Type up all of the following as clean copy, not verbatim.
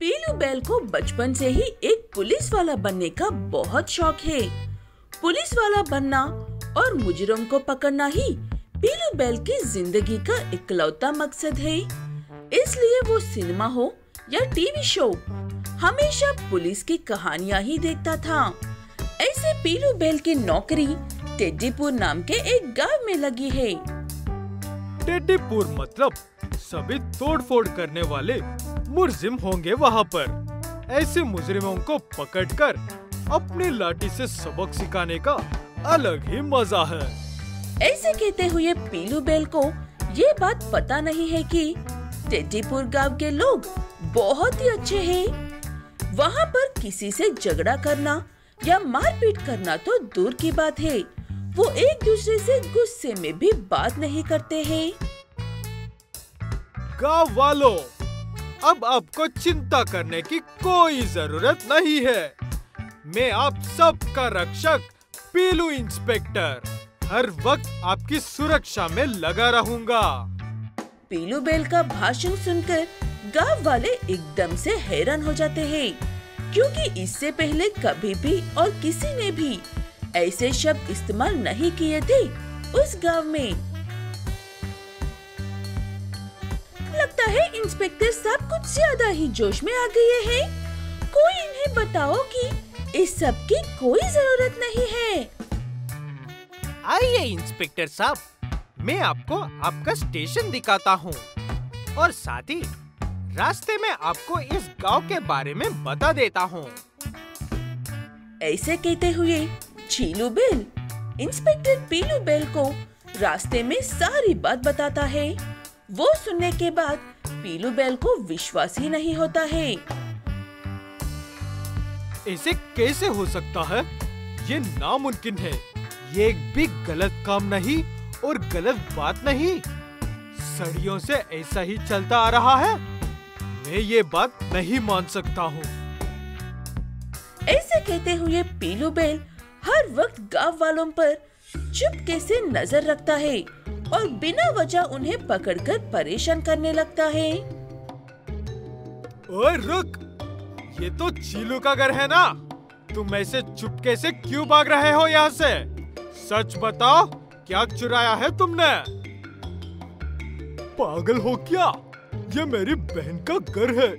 पीलू बैल को बचपन से ही एक पुलिस वाला बनने का बहुत शौक है। पुलिस वाला बनना और मुजरिम को पकड़ना ही पीलू बैल की जिंदगी का इकलौता मकसद है। इसलिए वो सिनेमा हो या टीवी शो हमेशा पुलिस की कहानियाँ ही देखता था। ऐसे पीलू बैल की नौकरी टेड्डीपुर नाम के एक गांव में लगी है। टेड्डीपुर मतलब सभी तोड़फोड़ करने वाले मुजरिम होंगे वहाँ पर। ऐसे मुजरिमों को पकड़कर अपनी लाठी से सबक सिखाने का अलग ही मजा है। ऐसे कहते हुए पीलू बैल को ये बात पता नहीं है कि टेड्डीपुर गांव के लोग बहुत ही अच्छे हैं। वहाँ पर किसी से झगड़ा करना या मारपीट करना तो दूर की बात है, वो एक दूसरे से गुस्से में भी बात नहीं करते हैं। गाँव वालों, अब आपको चिंता करने की कोई जरूरत नहीं है। मैं आप सबका रक्षक पीलू इंस्पेक्टर हर वक्त आपकी सुरक्षा में लगा रहूंगा। पीलू बैल का भाषण सुनकर गांव वाले एकदम से हैरान हो जाते हैं, क्योंकि इससे पहले कभी भी और किसी ने भी ऐसे शब्द इस्तेमाल नहीं किए थे उस गांव में। लगता है इंस्पेक्टर साहब कुछ ज्यादा ही जोश में आ गए हैं। कोई इन्हें बताओ कि इस सब की कोई जरूरत नहीं है। आइए इंस्पेक्टर साहब, मैं आपको आपका स्टेशन दिखाता हूँ और साथ ही रास्ते में आपको इस गांव के बारे में बता देता हूँ। ऐसे कहते हुए छीलू बैल इंस्पेक्टर पीलू बैल को रास्ते में सारी बात बताता है। वो सुनने के बाद पीलू बैल को विश्वास ही नहीं होता है। ऐसे कैसे हो सकता है? ये नामुमकिन है। ये एक भी गलत काम नहीं और गलत बात नहीं। सदियों से ऐसा ही चलता आ रहा है। मैं ये बात नहीं मान सकता हूँ। ऐसे कहते हुए पीलू बैल हर वक्त गांव वालों पर चुपके से नजर रखता है और बिना वजह उन्हें पकड़कर परेशान करने लगता है। ओए रुक, ये तो चीलू का घर है ना? तुम ऐसे चुपके से क्यों भाग रहे हो यहाँ से? सच बताओ, क्या चुराया है तुमने? पागल हो क्या? ये मेरी बहन का घर है।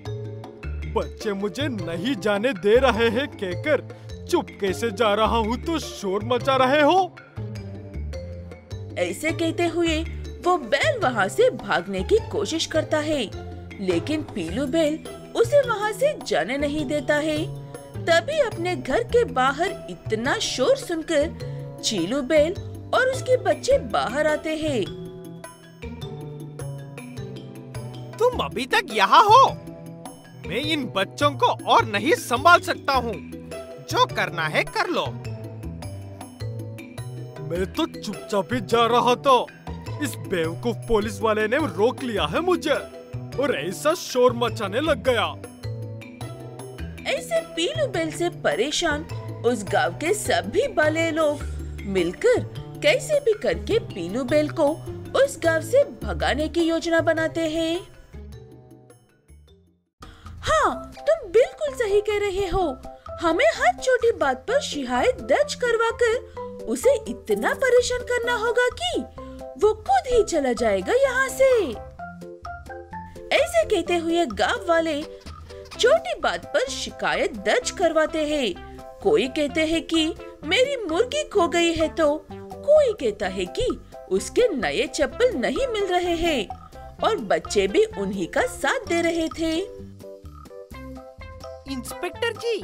बच्चे मुझे नहीं जाने दे रहे हैं कहकर चुपके से जा रहा हूँ तो शोर मचा रहे हो। ऐसे कहते हुए वो बैल वहाँ से भागने की कोशिश करता है, लेकिन पीलू बैल उसे वहाँ से जाने नहीं देता है। तभी अपने घर के बाहर इतना शोर सुनकर चीलू बैल और उसके बच्चे बाहर आते हैं। तुम अभी तक यहाँ हो? मैं इन बच्चों को और नहीं संभाल सकता हूँ। जो करना है कर लो। मैं तो चुपचाप ही जा रहा था। इस बेवकूफ पुलिस वाले ने रोक लिया है मुझे और ऐसा शोर मचाने लग गया। ऐसे पीलू बैल से परेशान उस गांव के सभी बाले लोग मिलकर कैसे भी करके पीलू बैल को उस गांव से भगाने की योजना बनाते हैं। हाँ, तुम बिल्कुल सही कह रहे हो। हमें हर छोटी बात पर शिकायत दर्ज करवाकर उसे इतना परेशान करना होगा कि वो खुद ही चला जाएगा यहाँ से। ऐसे कहते हुए गांव वाले छोटी बात पर शिकायत दर्ज करवाते हैं। कोई कहते हैं कि मेरी मुर्गी खो गई है, तो कोई कहता है कि उसके नए चप्पल नहीं मिल रहे हैं और बच्चे भी उन्हीं का साथ दे रहे थे। इंस्पेक्टर जी,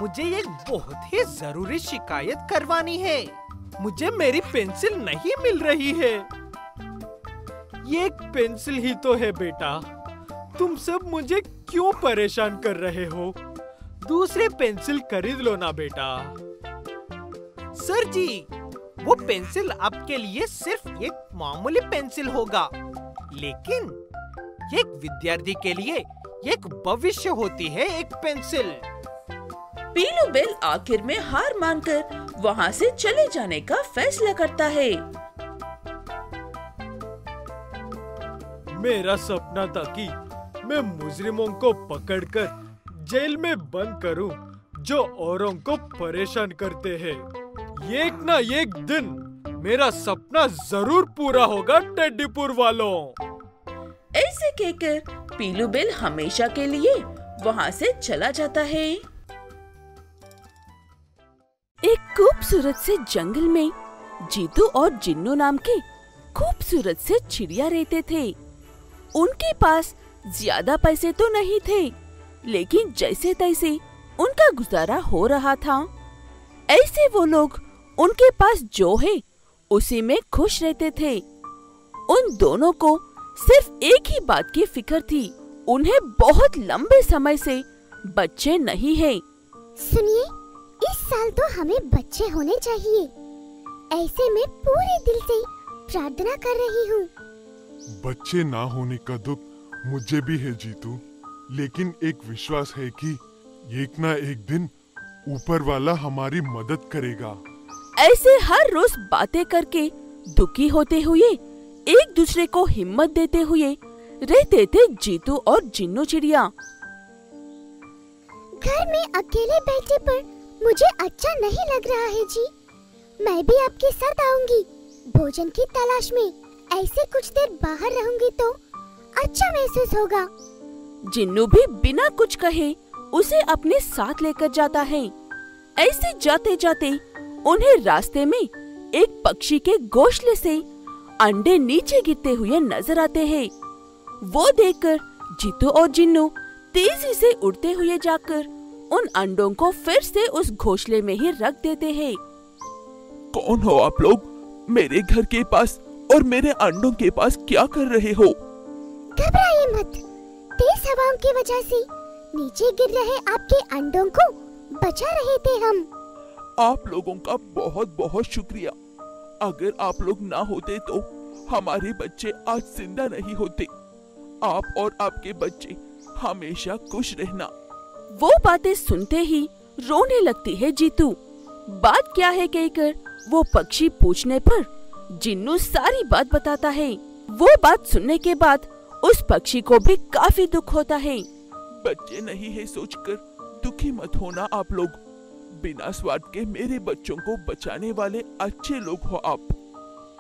मुझे एक बहुत ही जरूरी शिकायत करवानी है। मुझे मेरी पेंसिल नहीं मिल रही है। ये एक पेंसिल ही तो है बेटा। तुम सब मुझे क्यों परेशान कर रहे हो? दूसरी पेंसिल खरीद लो ना बेटा। सर जी, वो पेंसिल आपके लिए सिर्फ एक मामूली पेंसिल होगा, लेकिन एक विद्यार्थी के लिए एक भविष्य होती है एक पेंसिल। पीलू बैल आखिर में हार मानकर वहाँ से चले जाने का फैसला करता है। मेरा सपना था कि मैं मुजरिमों को पकड़कर जेल में बंद करूं जो औरों को परेशान करते हैं। एक ना एक दिन मेरा सपना जरूर पूरा होगा टेड्डीपुर वालों। ऐसे कहकर पीलू बेल हमेशा के लिए वहाँ से चला जाता है। एक खूबसूरत से जंगल में जीतू और जिन्नू नाम के खूबसूरत से चिड़िया रहते थे। उनके पास ज्यादा पैसे तो नहीं थे, लेकिन जैसे तैसे उनका गुजारा हो रहा था। ऐसे वो लोग उनके पास जो है उसी में खुश रहते थे। उन दोनों को सिर्फ एक ही बात की फिक्र थी, उन्हें बहुत लंबे समय से बच्चे नहीं हैं। सुनिए, इस साल तो हमें बच्चे होने चाहिए, ऐसे मैं पूरे दिल से प्रार्थना कर रही हूँ। बच्चे ना होने का दुख मुझे भी है जीतू, लेकिन एक विश्वास है कि एक ना एक दिन ऊपर वाला हमारी मदद करेगा। ऐसे हर रोज बातें करके दुखी होते हुए एक दूसरे को हिम्मत देते हुए रहते थे जीतू और जिन्नू चिड़िया। घर में अकेले बैठे पर मुझे अच्छा नहीं लग रहा है जी। मैं भी आपके साथ आऊंगी भोजन की तलाश में। ऐसे कुछ देर बाहर रहूंगी तो अच्छा महसूस होगा। जिन्नू भी बिना कुछ कहे उसे अपने साथ लेकर जाता है। ऐसे जाते जाते उन्हें रास्ते में एक पक्षी के घोंसले से अंडे नीचे गिरते हुए नजर आते हैं। वो देखकर जीतू और जिन्नू तेजी से उड़ते हुए जाकर उन अंडों को फिर से उस घोंसले में ही रख देते हैं। कौन हो आप लोग? मेरे घर के पास और मेरे अंडों के पास क्या कर रहे हो? घबराइए मत, तेज हवाओं की वजह से नीचे गिर रहे आपके अंडों को बचा रहे थे हम। आप लोगों का बहुत बहुत शुक्रिया। अगर आप लोग ना होते तो हमारे बच्चे आज जिंदा नहीं होते। आप और आपके बच्चे हमेशा खुश रहना। वो बातें सुनते ही रोने लगती है जीतू। बात क्या है कहकर वो पक्षी पूछने पर जिन्नू सारी बात बताता है। वो बात सुनने के बाद उस पक्षी को भी काफी दुख होता है। बच्चे नहीं है सोचकर दुखी मत होना आप लोग। बिना स्वार्थ के मेरे बच्चों को बचाने वाले अच्छे लोग हो आप।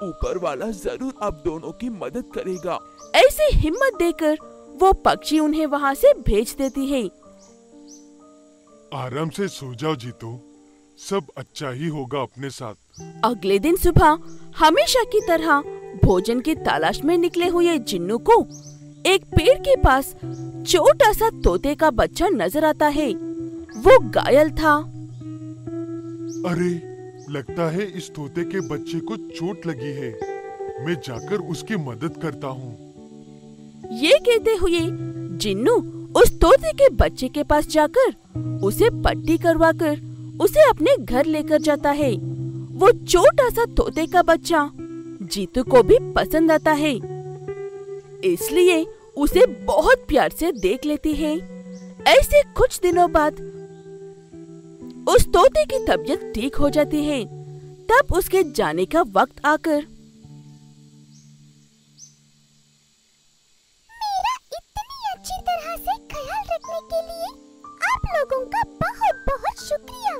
ऊपर वाला जरूर आप दोनों की मदद करेगा। ऐसे हिम्मत देकर वो पक्षी उन्हें वहाँ से भेज देती है। आराम से सो जाओ जीतू, सब अच्छा ही होगा अपने साथ। अगले दिन सुबह हमेशा की तरह भोजन की तलाश में निकले हुए जिन्नू को एक पेड़ के पास छोटा सा तोते का बच्चा नजर आता है। वो घायल था। अरे, लगता है इस तोते के बच्चे को चोट लगी है। मैं जाकर उसकी मदद करता हूँ। ये कहते हुए जिन्नू उस तोते के बच्चे के पास जाकर उसे पट्टी करवाकर उसे अपने घर लेकर जाता है। वो छोटा सा तोते का बच्चा जीतू को भी पसंद आता है, इसलिए उसे बहुत प्यार से देख लेती है। ऐसे कुछ दिनों बाद उस तोते की तबीयत ठीक हो जाती है। तब उसके जाने का वक्त आकर मेरा इतनी अच्छी तरह से ख्याल रखने के लिए आप लोगों का बहुत बहुत शुक्रिया।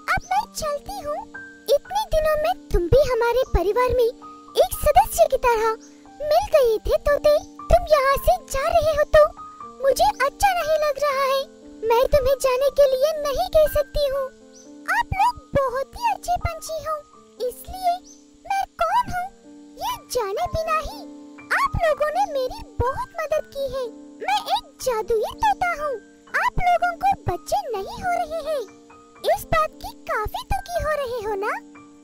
अब मैं चलती हूँ। इतने दिनों में तुम भी हमारे परिवार में एक सदस्य की तरह मिल गए थे तोते। तुम यहाँ से जा रहे हो तो मुझे अच्छा नहीं लग रहा है। मैं तुम्हें जाने के लिए नहीं कह सकती हूँ। आप लोग बहुत ही अच्छे पंछी हो, इसलिए मैं कौन हूँ ये जाने बिना ही आप लोगों ने मेरी बहुत मदद की है। मैं एक जादुई तोता हूँ। आप लोगों को बच्चे नहीं हो रहे हैं, इस बात की काफी दुखी हो रहे हो ना?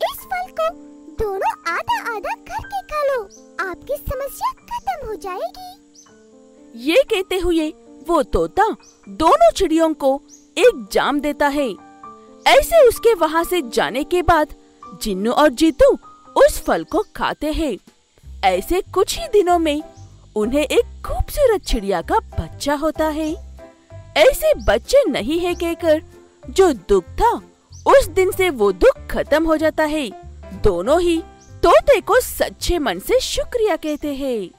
इस फल को दोनों आधा आधा करके खा लो, आपकी समस्या खत्म हो जाएगी। ये कहते हुए वो तोता दोनों चिड़ियों को एक जाम देता है। ऐसे उसके वहाँ से जाने के बाद जिन्नू और जीतू उस फल को खाते हैं। ऐसे कुछ ही दिनों में उन्हें एक खूबसूरत चिड़िया का बच्चा होता है। ऐसे बच्चे नहीं है कहकर जो दुख था उस दिन से वो दुख खत्म हो जाता है। दोनों ही तोते को सच्चे मन से शुक्रिया कहते हैं।